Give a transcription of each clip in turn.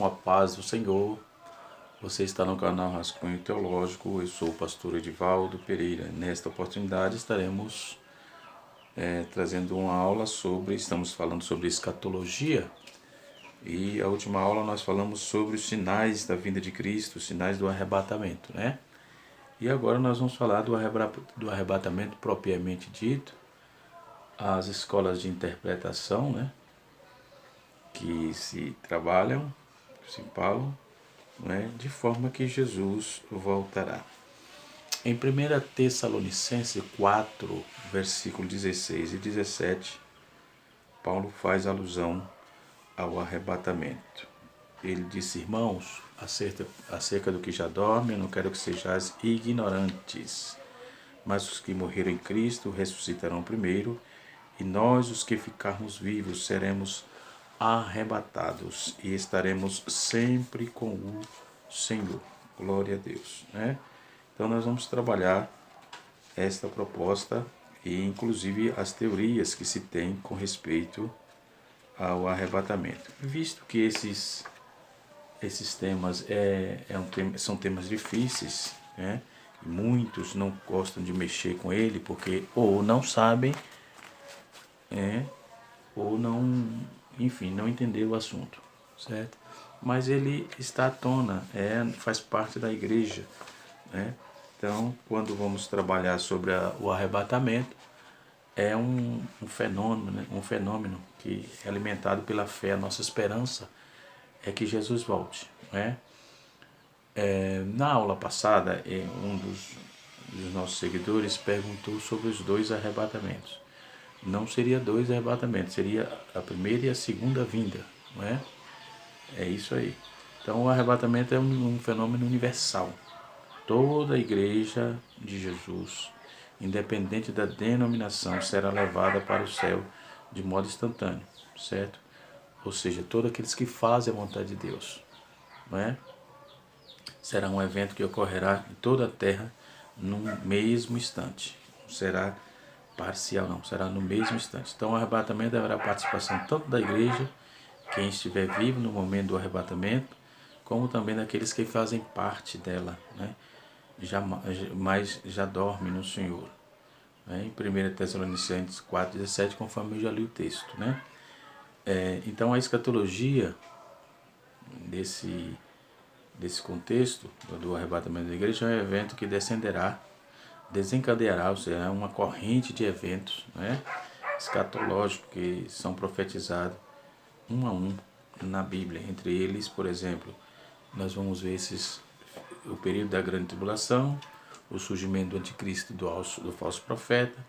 A paz do Senhor. Você está no canal Rascunho Teológico. Eu sou o pastor Edivaldo Pereira. Nesta oportunidade estaremos trazendo uma aula estamos falando sobre escatologia. E a última aula nós falamos sobre os sinais da vinda de Cristo, os sinais do arrebatamento, né? E agora nós vamos falar do arrebatamento propriamente dito, as escolas de interpretação, né? Que se trabalham, se falam, né, de forma que Jesus voltará. Em 1 Tessalonicenses 4, versículo 16 e 17, Paulo faz alusão ao arrebatamento. Ele disse: irmãos, acerca do que já dorme, eu não quero que sejais ignorantes, mas os que morreram em Cristo ressuscitarão primeiro, e nós, os que ficarmos vivos, seremos arrebatados e estaremos sempre com o Senhor. Glória a Deus, né? Então nós vamos trabalhar esta proposta e inclusive as teorias que se tem com respeito ao arrebatamento. Visto que esses temas são temas difíceis, né? E muitos não gostam de mexer com ele porque ou não sabem, ou não entender o assunto, certo? Mas ele está à tona, faz parte da igreja, né? Então, quando vamos trabalhar sobre o arrebatamento, é um fenômeno, né? Um fenômeno que é alimentado pela fé. A nossa esperança é que Jesus volte, né? Na aula passada, um dos nossos seguidores perguntou sobre os dois arrebatamentos. Não seria dois arrebatamentos, seria a primeira e a segunda vinda, não é? É isso aí. Então o arrebatamento é um fenômeno universal. Toda a igreja de Jesus, independente da denominação, será levada para o céu de modo instantâneo, certo? Ou seja, todos aqueles que fazem a vontade de Deus, não é? Será um evento que ocorrerá em toda a terra no mesmo instante. Não será parcial, não, será no mesmo instante. Então o arrebatamento haverá participação tanto da igreja, quem estiver vivo no momento do arrebatamento, como também daqueles que fazem parte dela, né? Mas já dormem no Senhor, né? Em 1 Tessalonicenses 4,17, conforme eu já li o texto, né? Então a escatologia desse contexto do arrebatamento da igreja é um evento que desencadeará, ou seja, uma corrente de eventos, né, escatológicos que são profetizados um a um na Bíblia. Entre eles, por exemplo, nós vamos ver o período da grande tribulação, o surgimento do anticristo, do falso profeta,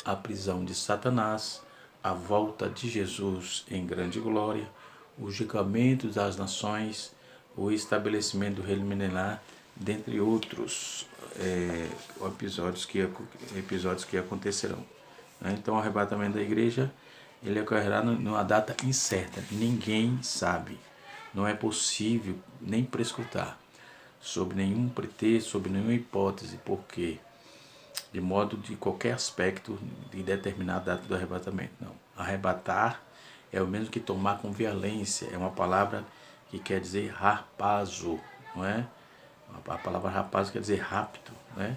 a prisão de Satanás, a volta de Jesus em grande glória, o julgamento das nações, o estabelecimento do reino milenar, dentre outros episódios que acontecerão. Então o arrebatamento da igreja ele ocorrerá numa data incerta, ninguém sabe, não é possível nem prescrutar, sob nenhum pretexto, sob nenhuma hipótese, porque de modo de qualquer aspecto de determinada data do arrebatamento. Não. Arrebatar é o mesmo que tomar com violência, é uma palavra que quer dizer harpazo, não é? A palavra rapaz quer dizer rápido, né?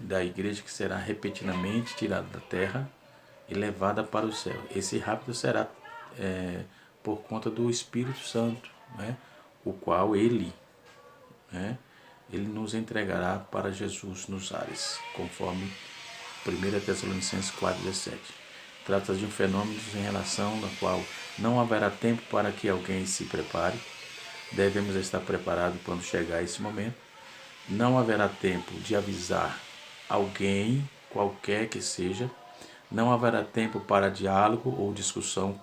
Da igreja que será repentinamente tirada da terra e levada para o céu. Esse rápido será por conta do Espírito Santo, né? O qual ele nos entregará para Jesus nos ares, conforme 1 Tessalonicenses 4,17. Trata-se de um fenômeno em relação ao qual não haverá tempo para que alguém se prepare. Devemos estar preparados quando chegar esse momento. Não haverá tempo de avisar alguém, qualquer que seja. Não haverá tempo para diálogo ou discussão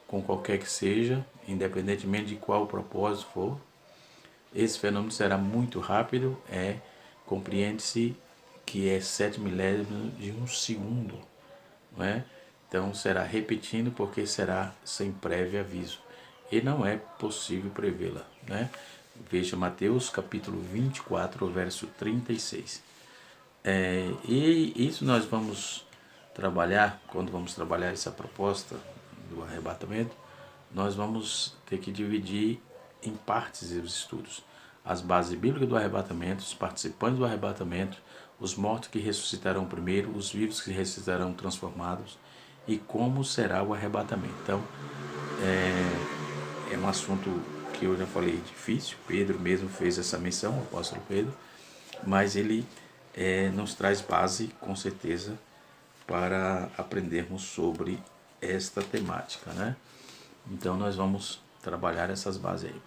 com qualquer que seja, independentemente de qual propósito for. Esse fenômeno será muito rápido, compreende-se que é 7 milésimos de um segundo, não é? Então será repetindo porque será sem prévio aviso. E não é possível prevê-la, né? Veja Mateus capítulo 24, verso 36. E isso nós vamos trabalhar, quando vamos trabalhar essa proposta do arrebatamento, nós vamos ter que dividir em partes os estudos. As bases bíblicas do arrebatamento, os participantes do arrebatamento, os mortos que ressuscitarão primeiro, os vivos que ressuscitarão transformados e como será o arrebatamento. Então, é um assunto que eu já falei difícil, Pedro mesmo fez essa menção, o apóstolo Pedro, mas ele nos traz base, com certeza, para aprendermos sobre esta temática, né? Então nós vamos trabalhar essas bases aí.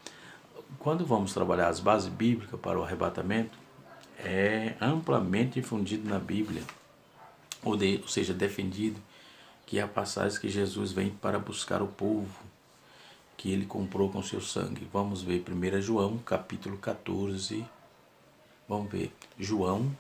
Quando vamos trabalhar as bases bíblicas para o arrebatamento, é amplamente difundido na Bíblia, ou seja, defendido, que é a passagem que Jesus vem para buscar o povo que ele comprou com seu sangue. Vamos ver 1 João, capítulo 14. Vamos ver João,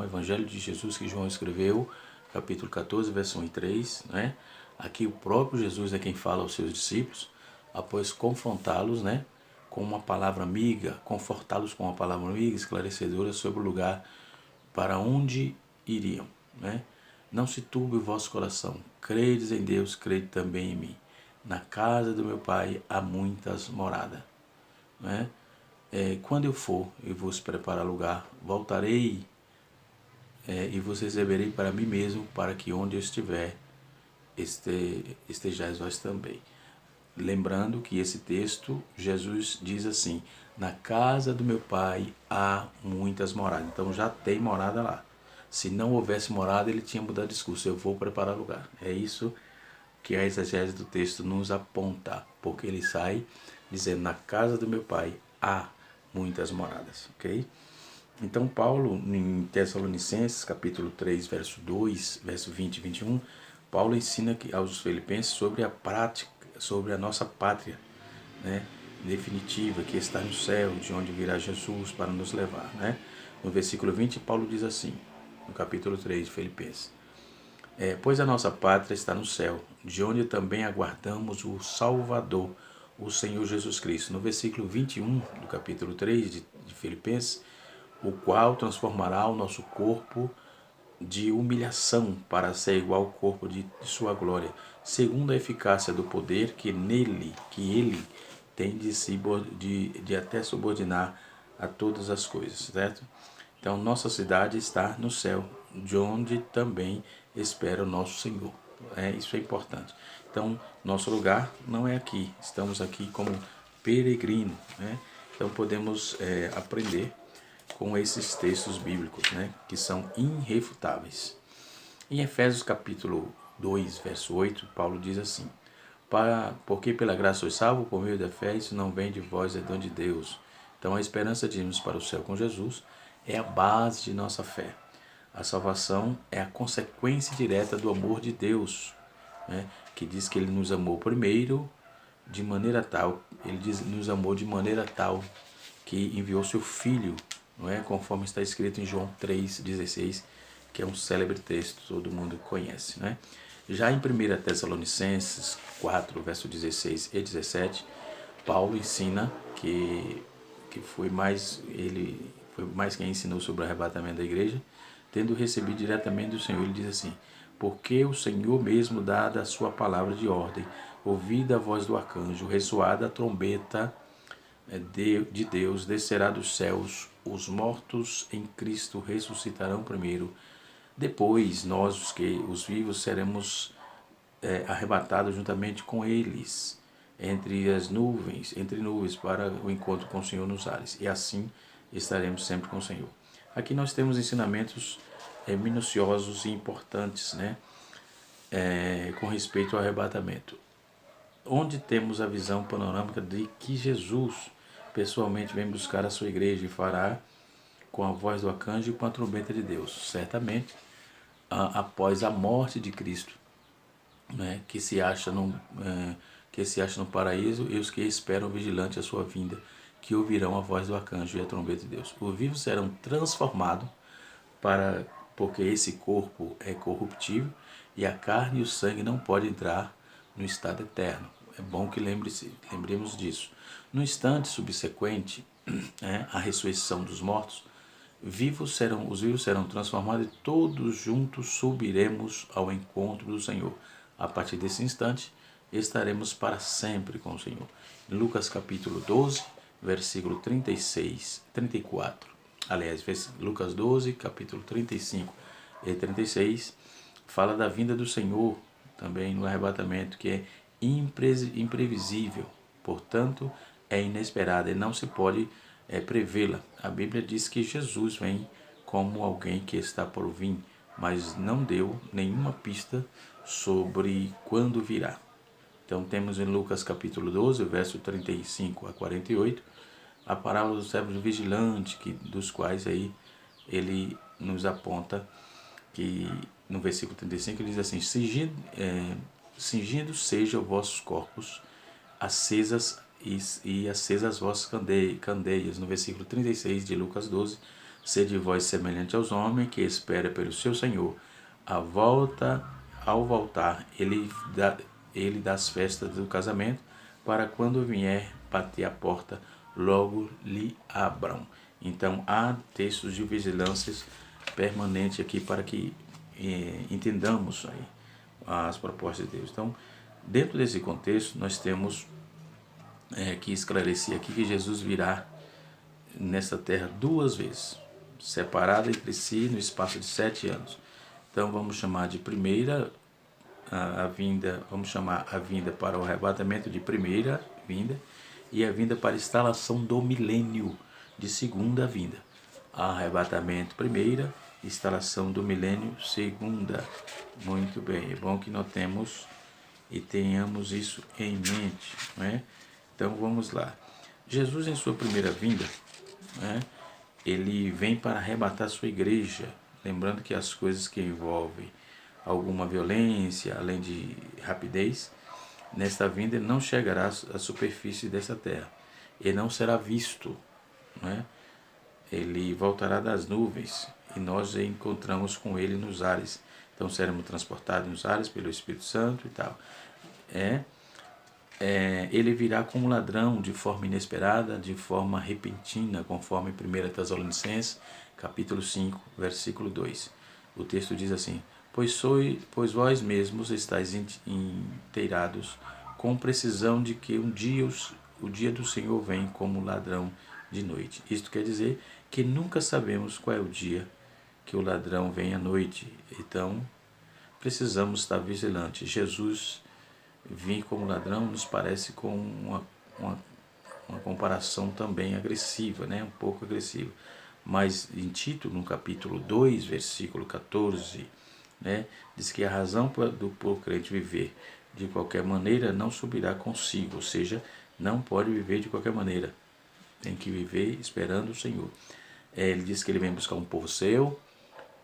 Evangelho de Jesus que João escreveu, capítulo 14, verso 1 e 3, né? Aqui o próprio Jesus é quem fala aos seus discípulos, após confrontá-los, né, com uma palavra amiga, confortá-los com uma palavra amiga, esclarecedora sobre o lugar para onde iriam, né? Não se turbe o vosso coração, credes em Deus, crede também em mim. Na casa do meu Pai há muitas moradas, né? Quando eu for e vos preparar lugar, voltarei e vos receberei para mim mesmo, para que onde eu estiver, estejais vós também. Lembrando que esse texto, Jesus diz assim, na casa do meu Pai há muitas moradas. Então já tem morada lá. Se não houvesse morada, ele tinha mudado de discurso, eu vou preparar lugar. É isso que a exegese do texto nos aponta, porque ele sai dizendo, na casa do meu Pai há muitas moradas, ok? Então Paulo, em Tessalonicenses, capítulo 3, verso 2, verso 20 e 21, Paulo ensina aos filipenses sobre a prática, sobre a nossa pátria, né, definitiva, que está no céu, de onde virá Jesus para nos levar, né? No versículo 20, Paulo diz assim, no capítulo 3 de Filipenses, pois a nossa pátria está no céu, de onde também aguardamos o Salvador, o Senhor Jesus Cristo. No versículo 21 do capítulo 3 de Filipenses, o qual transformará o nosso corpo de humilhação para ser igual ao corpo de sua glória, segundo a eficácia do poder que ele tem de até subordinar a todas as coisas, certo? Então, nossa cidade está no céu, de onde também espera o nosso Senhor. Isso é importante. Então, nosso lugar não é aqui, estamos aqui como peregrino, né? Então, podemos aprender com esses textos bíblicos, né, que são irrefutáveis. Em Efésios capítulo 2, verso 8, Paulo diz assim, porque pela graça sois salvos por meio da fé, isso não vem de vós, é dom de Deus. Então a esperança de irmos para o céu com Jesus é a base de nossa fé. A salvação é a consequência direta do amor de Deus, né, que diz que ele nos amou primeiro de maneira tal, nos amou de maneira tal que enviou seu Filho, não é? Conforme está escrito em João 3,16, que é um célebre texto, todo mundo conhece, né? Já em 1 Tessalonicenses 4, verso 16 e 17, Paulo ensina que ele foi mais quem ensinou sobre o arrebatamento da igreja, tendo recebido diretamente do Senhor. Ele diz assim, porque o Senhor mesmo dá a sua palavra de ordem, ouvida a voz do arcanjo, ressoada a trombeta de Deus, descerá dos céus, os mortos em Cristo ressuscitarão primeiro, depois nós, os vivos, seremos arrebatados juntamente com eles, entre nuvens, para o encontro com o Senhor nos ares, e assim estaremos sempre com o Senhor. Aqui nós temos ensinamentos minuciosos e importantes, né, com respeito ao arrebatamento, onde temos a visão panorâmica de que Jesus pessoalmente vem buscar a sua igreja e fará com a voz do arcanjo e com a trombeta de Deus, certamente após a morte de Cristo, né, que se acha no paraíso, e os que esperam vigilante a sua vinda, que ouvirão a voz do arcanjo e a trombeta de Deus. Os vivos serão transformados porque esse corpo é corruptível e a carne e o sangue não podem entrar no estado eterno. É bom que lembremos disso. No instante subsequente à ressurreição dos mortos, os vivos serão transformados e todos juntos subiremos ao encontro do Senhor. A partir desse instante, estaremos para sempre com o Senhor. Em Lucas capítulo 12, versículo 36, 34. Aliás, Lucas 12, capítulo 35 e 36, fala da vinda do Senhor, também no arrebatamento, que é imprevisível, portanto, é inesperada e não se pode prevê-la. A Bíblia diz que Jesus vem como alguém que está por vir, mas não deu nenhuma pista sobre quando virá. Então temos em Lucas capítulo 12, verso 35 a 48, a parábola do servo vigilante, dos quais aí ele nos aponta que no versículo 35 ele diz assim: cingindo sejam vossos corpos, acesas e acesas as vossas candeias. No versículo 36 de Lucas 12, sede vós semelhante aos homens que espera pelo seu Senhor. Ao voltar, ele dá as festas do casamento, para quando vier bater a porta, logo lhe abram. Então, há textos de vigilância permanente aqui para que entendamos aí as propostas de Deus. Então, dentro desse contexto, nós temos que esclarecer aqui que Jesus virá nessa terra 2 vezes, separada entre si no espaço de 7 anos. Então, vamos chamar de primeira a vinda, vamos chamar a vinda para o arrebatamento de primeira vinda e a vinda para a instalação do milênio de segunda vinda. Arrebatamento primeira, instalação do milênio segunda. Muito bem, é bom que notemos e tenhamos isso em mente, né? Então vamos lá. Jesus em sua primeira vinda, né, ele vem para arrebatar sua igreja, lembrando que as coisas que envolvem alguma violência, além de rapidez, nesta vinda ele não chegará à superfície dessa terra. Ele não será visto, né? Ele voltará das nuvens e nós encontramos com ele nos ares. Então seremos transportados nos ares pelo Espírito Santo e tal. Ele virá como ladrão de forma inesperada, de forma repentina, conforme 1 Tessalonicenses, capítulo 5, versículo 2. O texto diz assim: Pois vós mesmos estáis inteirados com precisão de que o dia do Senhor vem como ladrão de noite. Isto quer dizer que nunca sabemos qual é o dia que o ladrão vem à noite. Então, precisamos estar vigilantes. Jesus vir como ladrão nos parece com uma comparação também agressiva, né? Um pouco agressiva. Mas em Tito, no capítulo 2, versículo 14, né, diz que a razão do crente viver de qualquer maneira não subirá consigo, ou seja, não pode viver de qualquer maneira, tem que viver esperando o Senhor. Ele diz que ele vem buscar um povo seu,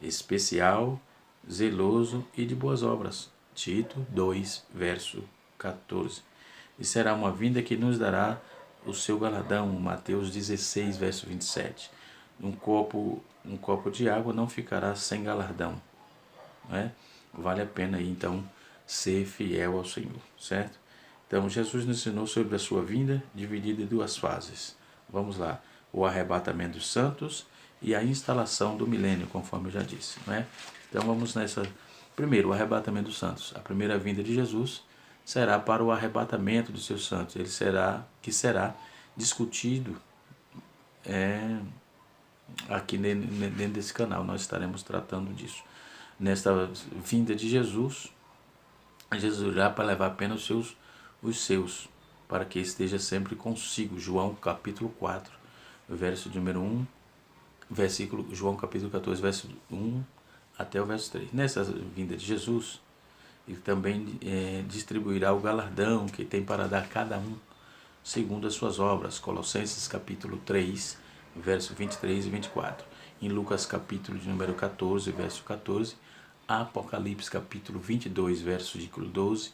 especial, zeloso e de boas obras. Tito 2, verso 14. E será uma vinda que nos dará o seu galardão. Mateus 16, verso 27. Um copo de água não ficará sem galardão. Né? Vale a pena aí, então, ser fiel ao Senhor, certo? Então, Jesus nos ensinou sobre a sua vinda, dividida em 2 fases. Vamos lá: o arrebatamento dos santos e a instalação do milênio, conforme eu já disse, né? Então, vamos nessa. Primeiro, o arrebatamento dos santos. A primeira vinda de Jesus será para o arrebatamento dos seus santos. Ele será discutido aqui dentro desse canal. Nós estaremos tratando disso. Nesta vinda de Jesus, Jesus irá para levar apenas os seus, para que esteja sempre consigo. João capítulo 4, verso número 1, João capítulo 14, verso 1 até o verso 3. Nessa vinda de Jesus, ele também distribuirá o galardão que tem para dar a cada um, segundo as suas obras. Colossenses capítulo 3, verso 23 e 24. Em Lucas capítulo de número 14, verso 14. Apocalipse capítulo 22, versículo 12.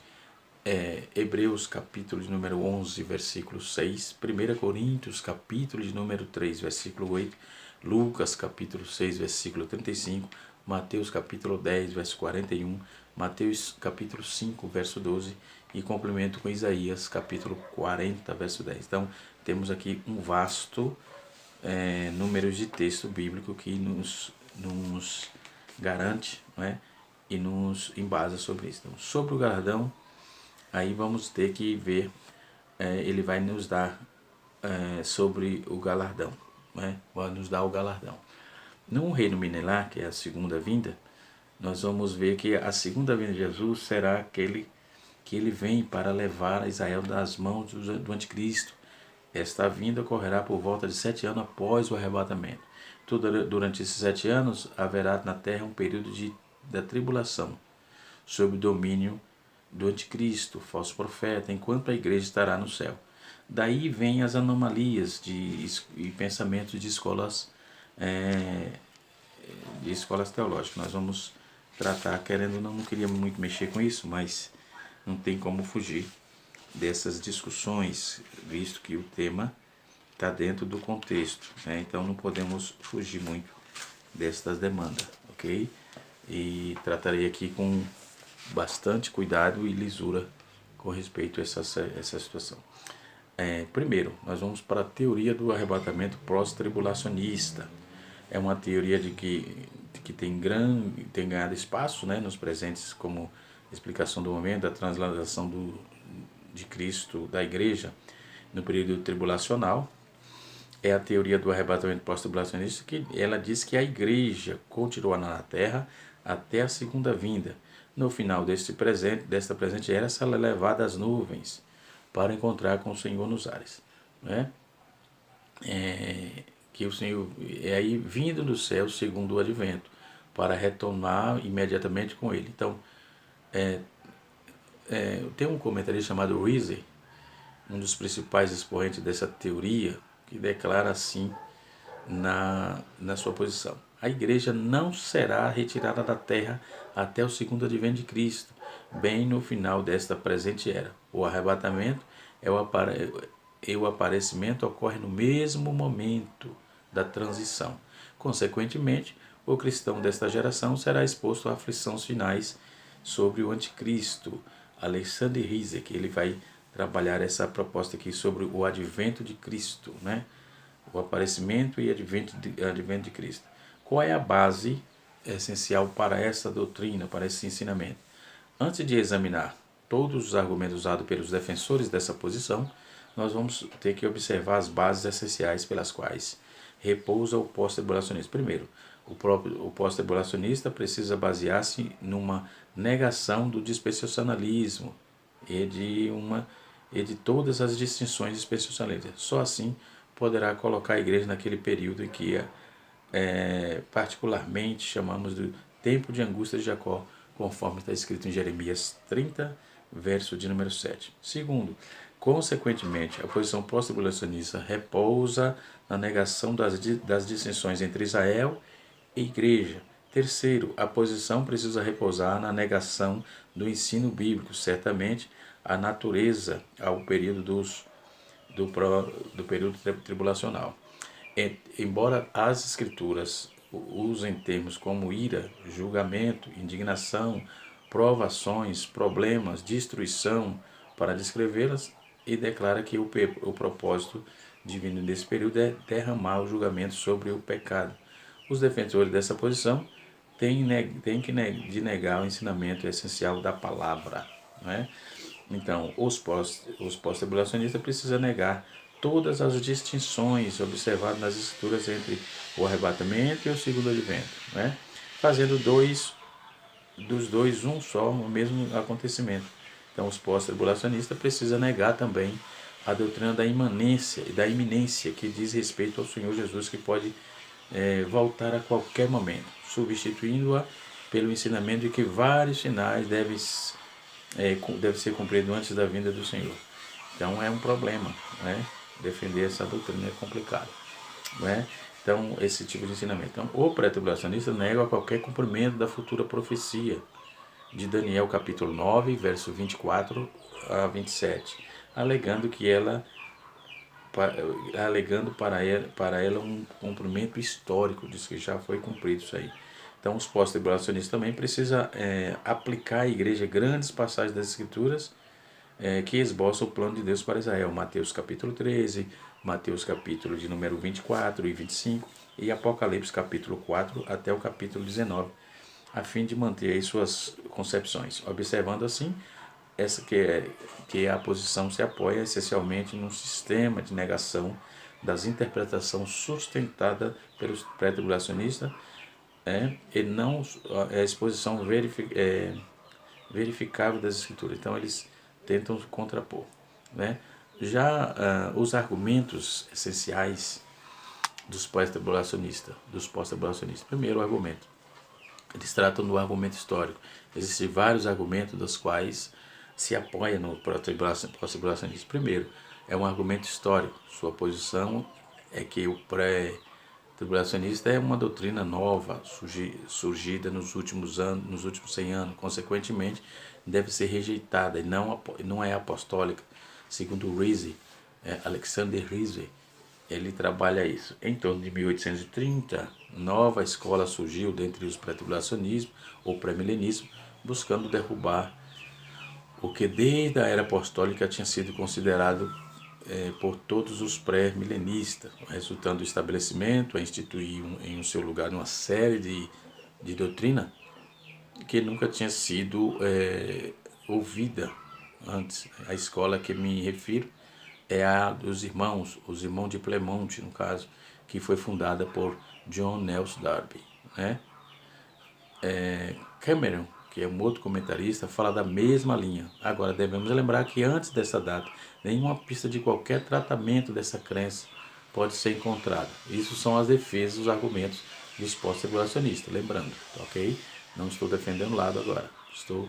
Hebreus capítulo de número 11, versículo 6. 1 Coríntios capítulo de número 3, versículo 8. Lucas capítulo 6, versículo 35. Mateus capítulo 10, verso 41. Mateus capítulo 5, verso 12. E complemento com Isaías capítulo 40, verso 10. Então, temos aqui um vasto número de texto bíblico que nos garante, né, e nos embasa sobre isso. Então, sobre o galardão, aí vamos ter que ver, ele vai nos dar sobre o galardão, né? Vai nos dar o galardão. No reino milenar, que é a segunda vinda, nós vamos ver que a segunda vinda de Jesus será aquele que ele vem para levar Israel das mãos do anticristo. Esta vinda ocorrerá por volta de 7 anos após o arrebatamento. Durante esses 7 anos haverá na terra um período da tribulação, sob o domínio do anticristo, falso profeta, enquanto a igreja estará no céu. Daí vêm as anomalias e pensamentos de escolas teológicas. Nós vamos tratar, querendo ou não queria muito mexer com isso, mas não tem como fugir dessas discussões, visto que o tema está dentro do contexto, né? Então não podemos fugir muito destas demandas, ok? E tratarei aqui com bastante cuidado e lisura com respeito a essa situação. Primeiro, nós vamos para a teoria do arrebatamento pós-tribulacionista. É uma teoria que tem ganhado espaço, né, nos presentes, como explicação do momento da translação de Cristo, da igreja, no período tribulacional. É a teoria do arrebatamento pós-tribulacionista, que ela diz que a igreja continuará na terra até a segunda vinda. No final desta presente era, será levada às nuvens para encontrar com o Senhor nos ares, né? Que o Senhor é aí vindo do céu segundo o advento, para retornar imediatamente com ele. Então, tem um comentarista chamado Weiser, um dos principais expoentes dessa teoria, que declara assim na sua posição: a igreja não será retirada da terra até o segundo advento de Cristo, bem no final desta presente era. O arrebatamento e o aparecimento ocorre no mesmo momento da transição. Consequentemente, o cristão desta geração será exposto a aflições finais sobre o anticristo. Alexander Rizek, ele vai trabalhar essa proposta aqui sobre o advento de Cristo, né? O aparecimento e advento de Cristo. Qual é a base essencial para essa doutrina, para esse ensinamento? Antes de examinar todos os argumentos usados pelos defensores dessa posição, nós vamos ter que observar as bases essenciais pelas quais repousa o pós-tribulacionista. Primeiro, o pós-tribulacionista precisa basear-se numa negação do dispensacionalismo e de todas as distinções dispensacionalistas. Só assim poderá colocar a igreja naquele período em que particularmente chamamos de tempo de angústia de Jacó, conforme está escrito em Jeremias 30, verso de número 7. Segundo, consequentemente, a posição pós-tribulacionista repousa na negação das distinções entre Israel e igreja. Terceiro, a posição precisa repousar na negação do ensino bíblico, certamente a natureza ao período do período tribulacional. Embora as escrituras usem termos como ira, julgamento, indignação, provações, problemas, destruição para descrevê-las, e declara que o propósito divino desse período é derramar o julgamento sobre o pecado. Os defensores dessa posição têm de negar o ensinamento essencial da palavra, né? Então, os pós-tribulacionistas precisam negar todas as distinções observadas nas escrituras entre o arrebatamento e o segundo advento, né? Fazendo dos dois um só, o mesmo acontecimento. Então, os pós-tribulacionistas precisam negar também a doutrina da imanência e da iminência, que diz respeito ao Senhor Jesus, que pode voltar a qualquer momento, substituindo-a pelo ensinamento de que vários sinais devem ser cumpridos antes da vinda do Senhor. Então é um problema, né? Defender essa doutrina é complicado, né? Então, esse tipo de ensinamento. Então, o pré-tribulacionista nega qualquer cumprimento da futura profecia de Daniel capítulo 9, verso 24 a 27, alegando para ela um cumprimento histórico, diz que já foi cumprido isso aí. Então, os pós-tribulacionistas também precisam aplicar à igreja grandes passagens das Escrituras que esboçam o plano de Deus para Israel. Mateus capítulo 13, Mateus capítulo de número 24 e 25 e Apocalipse capítulo 4 até o capítulo 19, a fim de manter aí suas concepções. Observando assim, essa que a posição se apoia essencialmente num sistema de negação das interpretações sustentada pelos pré-tribulacionistas, e não a exposição verificável das escrituras. Então eles tentam contrapor, né? Já os argumentos essenciais dos pós-tribulacionistas, primeiro argumento, eles tratam do argumento histórico. Existem vários argumentos dos quais se apoia no pós-tribulacionismo. Primeiro, é um argumento histórico. Sua posição é que o pré-tribulacionista é uma doutrina nova, surgida nos últimos 100 anos. Consequentemente, deve ser rejeitada e não é apostólica. Segundo Rizzi, Alexander Rizzi, ele trabalha isso. Em torno de 1830, nova escola surgiu dentre os pré-tribulacionismos ou pré-milenismo, buscando derrubar o que desde a era apostólica tinha sido considerado por todos os pré-milenistas, resultando do estabelecimento a instituir em seu lugar uma série de doutrina que nunca tinha sido ouvida antes. A escola a que me refiro é a dos os irmãos de Plymouth, no caso, que foi fundada por John Nelson Darby, né? Cameron, que é um outro comentarista, fala da mesma linha. Agora, devemos lembrar que antes dessa data, nenhuma pista de qualquer tratamento dessa crença pode ser encontrada. Isso são as defesas, os argumentos dos pós-tribulacionistas, lembrando, ok? Não estou defendendo lado agora, estou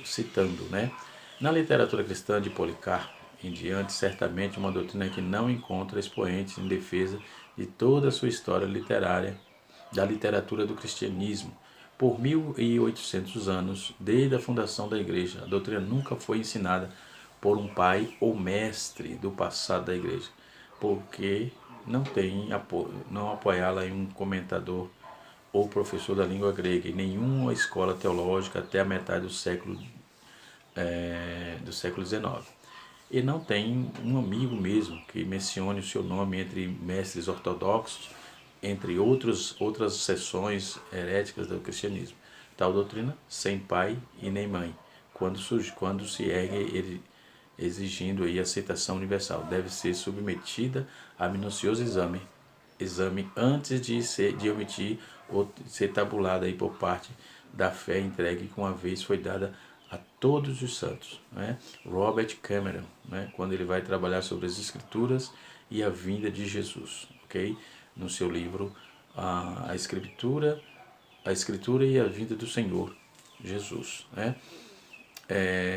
citando, né? Na literatura cristã de Policarpo em diante, certamente uma doutrina que não encontra expoentes em defesa de toda a sua história literária, da literatura do cristianismo. Por 1800 anos, desde a fundação da igreja, a doutrina nunca foi ensinada por um pai ou mestre do passado da igreja, porque não apoiá-la em um comentador ou professor da língua grega, em nenhuma escola teológica até a metade do século XIX. E não tem um amigo mesmo que mencione o seu nome entre mestres ortodoxos, entre outras seções heréticas do cristianismo. Tal doutrina, sem pai e nem mãe, quando se ergue ele exigindo aí aceitação universal, deve ser submetida a minucioso exame antes de omitir ou ser tabulada aí por parte da fé entregue que uma vez foi dada a todos os santos, né? Robert Cameron, né? Quando ele vai trabalhar sobre as escrituras e a vinda de Jesus, ok? No seu livro a escritura e a vinda do Senhor Jesus, né?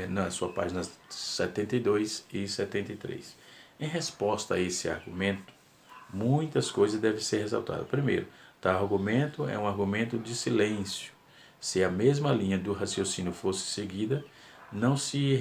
Na sua página 72 e 73. Em resposta a esse argumento, muitas coisas devem ser ressaltadas. Primeiro, tal argumento é um argumento de silêncio. Se a mesma linha do raciocínio fosse seguida, não se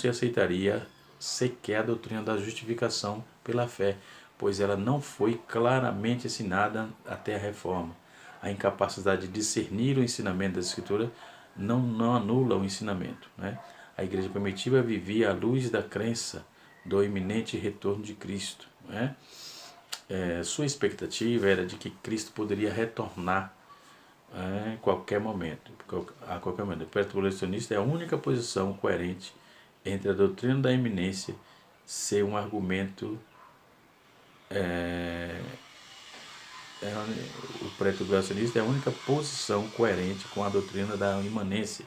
aceitaria sequer a doutrina da justificação pela fé, pois ela não foi claramente ensinada até a Reforma. A incapacidade de discernir o ensinamento da Escritura não anula o ensinamento, né? A igreja primitiva vivia à luz da crença do iminente retorno de Cristo, né? Sua expectativa era de que Cristo poderia retornar a qualquer momento. O pré-tribulacionista é a única posição coerente entre a doutrina da iminência ser um argumento. O pré-tribulacionista é a única posição coerente com a doutrina da imanência.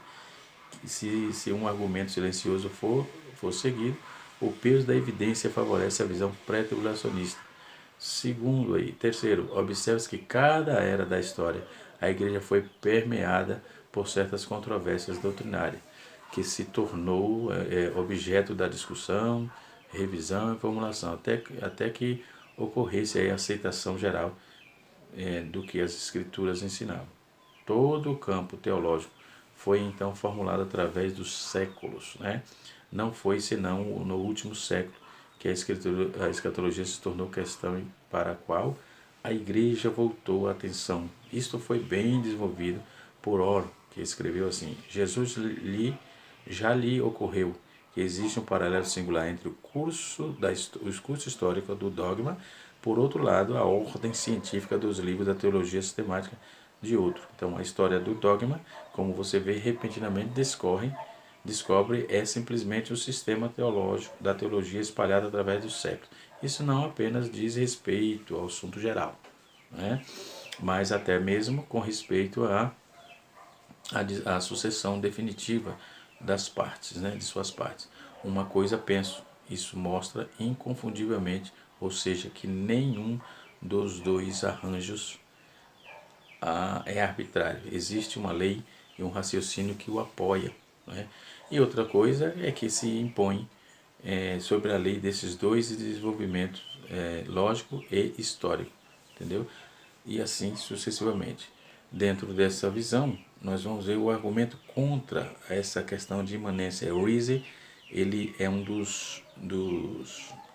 Se um argumento silencioso for seguido, o peso da evidência favorece a visão pré-tribulacionista. Terceiro, observe-se que cada era da história a igreja foi permeada por certas controvérsias doutrinárias, que se tornou objeto da discussão, revisão e formulação, até que ocorresse a aceitação geral do que as escrituras ensinavam. Todo o campo teológico foi então formulado através dos séculos, né? Não foi senão no último século que a escatologia se tornou questão para a qual a igreja voltou a atenção. Isto foi bem desenvolvido por Orr, que escreveu assim: Jesus já lhe ocorreu que existe um paralelo singular entre o curso histórico do dogma, por outro lado, a ordem científica dos livros da teologia sistemática de outro. Então, a história do dogma, como você vê, repentinamente discorre descobre é simplesmente o sistema teológico da teologia espalhada através dos séculos. Isso não apenas diz respeito ao assunto geral, né? Mas até mesmo com respeito à sucessão definitiva das partes, né? De suas partes. Uma coisa penso, isso mostra inconfundivelmente, ou seja, que nenhum dos dois arranjos é arbitrário. Existe uma lei e um raciocínio que o apoia, né? E outra coisa é que se impõe sobre a lei desses dois desenvolvimentos lógico e histórico, entendeu? E assim sucessivamente. Dentro dessa visão, nós vamos ver o argumento contra essa questão de imanência. Riese, ele é um dos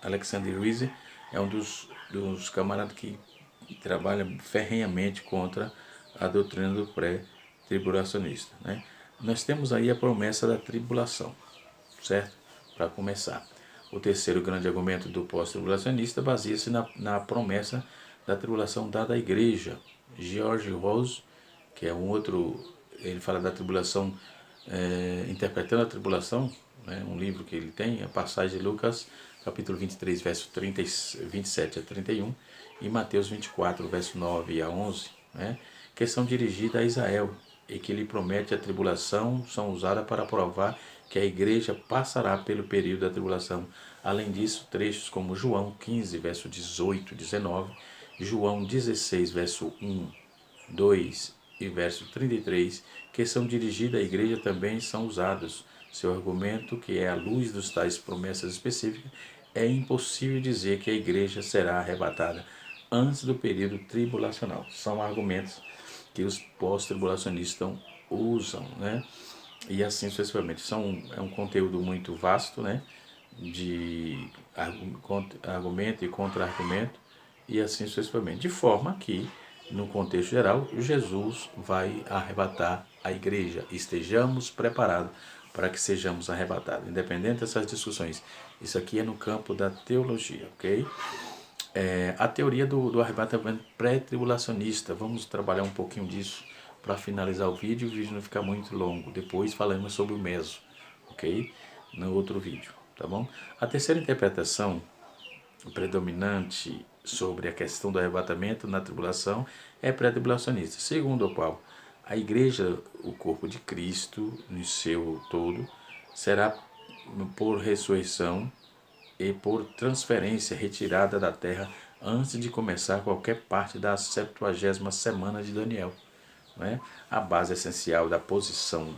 Alexander Riese é um dos camaradas que trabalha ferrenhamente contra a doutrina do pré-tribulacionista, né? Nós temos aí a promessa da tribulação, certo? Para começar. O terceiro grande argumento do pós-tribulacionista baseia-se na promessa da tribulação dada à igreja. George Rose, que é um outro, ele fala da tribulação, interpretando a tribulação, né, um livro que ele tem, a passagem de Lucas, capítulo 23, verso 27 a 31, e Mateus 24, verso 9 a 11, né, que são dirigidas a Israel, e que lhe promete a tribulação, são usadas para provar que a igreja passará pelo período da tribulação. Além disso, trechos como João 15, verso 18 e 19, João 16, verso 1, 2 e verso 33, que são dirigidas à igreja, também são usados. Seu argumento, que é à luz dos tais promessas específicas, é impossível dizer que a igreja será arrebatada antes do período tribulacional. São argumentos que os pós-tribulacionistas usam, né? E assim sucessivamente. É um conteúdo muito vasto, né? De argumento e contra-argumento, e assim sucessivamente. De forma que, no contexto geral, Jesus vai arrebatar a igreja. Estejamos preparados para que sejamos arrebatados, independente dessas discussões. Isso aqui é no campo da teologia, ok? A teoria do arrebatamento pré-tribulacionista. Vamos trabalhar um pouquinho disso para finalizar o vídeo não ficar muito longo. Depois falaremos sobre o meso, ok? No outro vídeo, tá bom? A terceira interpretação predominante sobre a questão do arrebatamento na tribulação é pré-tribulacionista, segundo o qual a igreja, o corpo de Cristo, no seu todo, será por ressurreição e por transferência retirada da terra antes de começar qualquer parte da 70ª semana de Daniel. Né? A base essencial da posição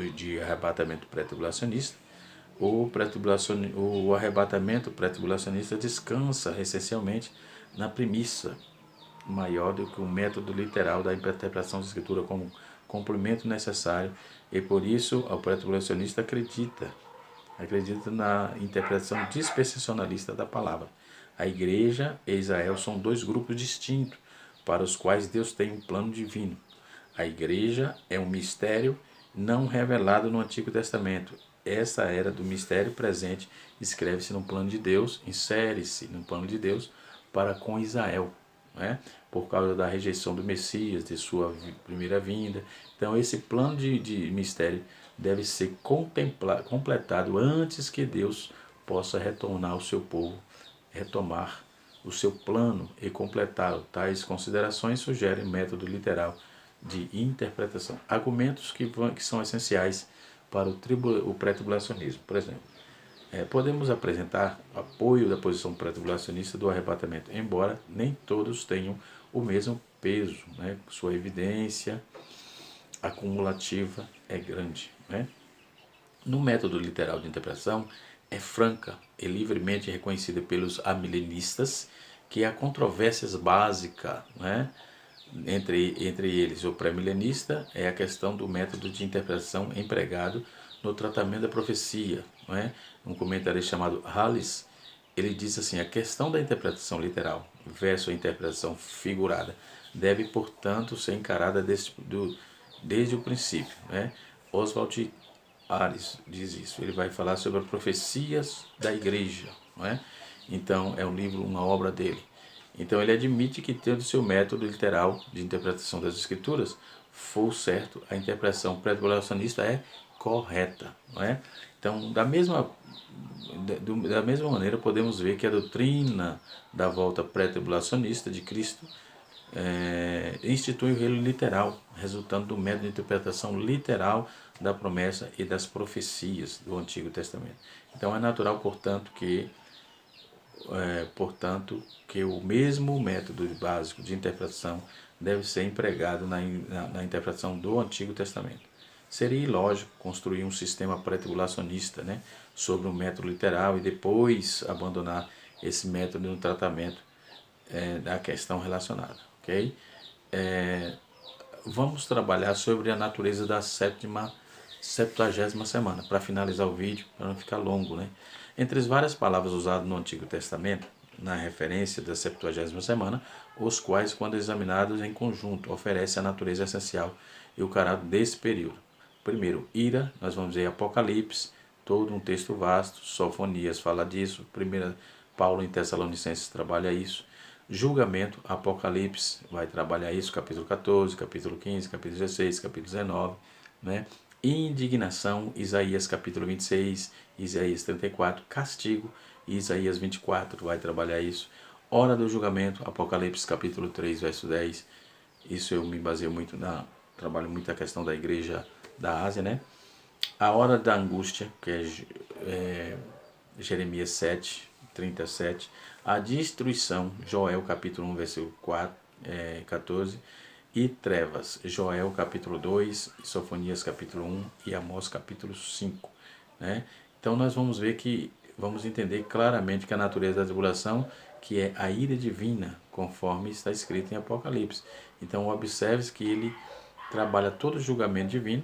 de arrebatamento pré-tribulacionista, o arrebatamento pré-tribulacionista descansa essencialmente na premissa maior do que o método literal da interpretação da Escritura como complemento necessário, e por isso o pré-tribulacionista acredita na interpretação dispensacionalista da palavra. A igreja e Israel são dois grupos distintos para os quais Deus tem um plano divino. A igreja é um mistério não revelado no Antigo Testamento. Essa era do mistério presente escreve-se no plano de Deus, insere-se no plano de Deus para com Israel, né? Por causa da rejeição do Messias, de sua primeira vinda. Então esse plano de mistério deve ser completado antes que Deus possa retornar ao seu povo, retomar o seu plano e completá-lo. Tais considerações sugerem método literal de interpretação. Argumentos que são essenciais para o pré-tribulacionismo. Por exemplo, podemos apresentar apoio da posição pré-tribulacionista do arrebatamento, embora nem todos tenham o mesmo peso, né? Sua evidência acumulativa é grande, né? No método literal de interpretação, é franca e livremente reconhecida pelos amilenistas que há controvérsias básicas, né? Entre eles, o pré-milenista é a questão do método de interpretação empregado no tratamento da profecia. Não é? Um comentário chamado Hallis, ele diz assim: a questão da interpretação literal versus a interpretação figurada deve, portanto, ser encarada desde o princípio. Né? Oswald Harris diz isso. Ele vai falar sobre as profecias da igreja. Não é? Então, é um livro, uma obra dele. Então ele admite que, tendo seu método literal de interpretação das Escrituras, for certo, a interpretação pré-tribulacionista é correta, não é? Então, da mesma maneira, podemos ver que a doutrina da volta pré-tribulacionista de Cristo institui o reino literal, resultando do método de interpretação literal da promessa e das profecias do Antigo Testamento. Então, é natural, portanto, que o mesmo método básico de interpretação deve ser empregado na interpretação do Antigo Testamento. Seria ilógico construir um sistema pré-tribulacionista, né, sobre um método literal e depois abandonar esse método no tratamento da questão relacionada. Okay? Vamos trabalhar sobre a natureza da 70ª semana, para finalizar o vídeo, para não ficar longo, né? Entre as várias palavras usadas no Antigo Testamento, na referência da 70ª semana, os quais, quando examinados em conjunto, oferecem a natureza essencial e o caráter desse período. Primeiro, ira, nós vamos ver Apocalipse, todo um texto vasto, Sofonias fala disso, Paulo em Tessalonicenses trabalha isso. Julgamento, Apocalipse vai trabalhar isso, capítulo 14, capítulo 15, capítulo 16, capítulo 19, né? Indignação, Isaías capítulo 26, Isaías 34, castigo, Isaías 24 vai trabalhar isso. Hora do julgamento, Apocalipse capítulo 3, verso 10, isso eu me baseio muito trabalho muito a questão da igreja da Ásia, né? A hora da angústia, que é Jeremias 7, 37, a destruição, Joel capítulo 1, versículo 14, e trevas, Joel capítulo 2, Sofonias capítulo 1 e Amós capítulo 5. Né? Então nós vamos entender claramente que a natureza da tribulação, que é a ira divina, conforme está escrito em Apocalipse. Então observe que ele trabalha todo o julgamento divino,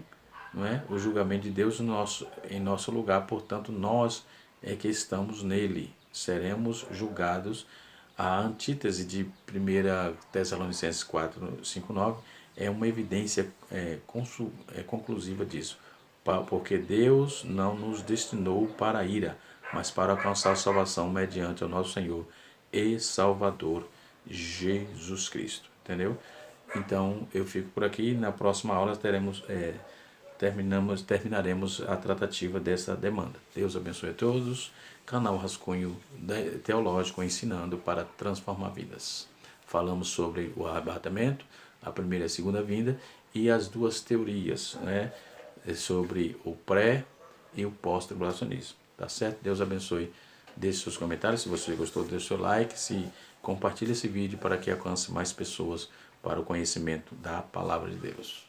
não é? O julgamento de Deus em nosso lugar, portanto nós é que estamos nele, seremos julgados. A antítese de 1 Tessalonicenses 4, 5, 9 é uma evidência conclusiva disso, porque Deus não nos destinou para a ira, mas para alcançar a salvação mediante o nosso Senhor e Salvador Jesus Cristo, entendeu? Então eu fico por aqui, na próxima aula terminaremos a tratativa dessa demanda. Deus abençoe a todos. Canal Rascunho Teológico ensinando para transformar vidas. Falamos sobre o arrebatamento, a primeira e a segunda vinda e as duas teorias, né, sobre o pré e o pós-tribulacionismo. Tá certo? Deus abençoe. Deixe seus comentários. Se você gostou, deixe seu like. Compartilhe esse vídeo para que alcance mais pessoas para o conhecimento da Palavra de Deus.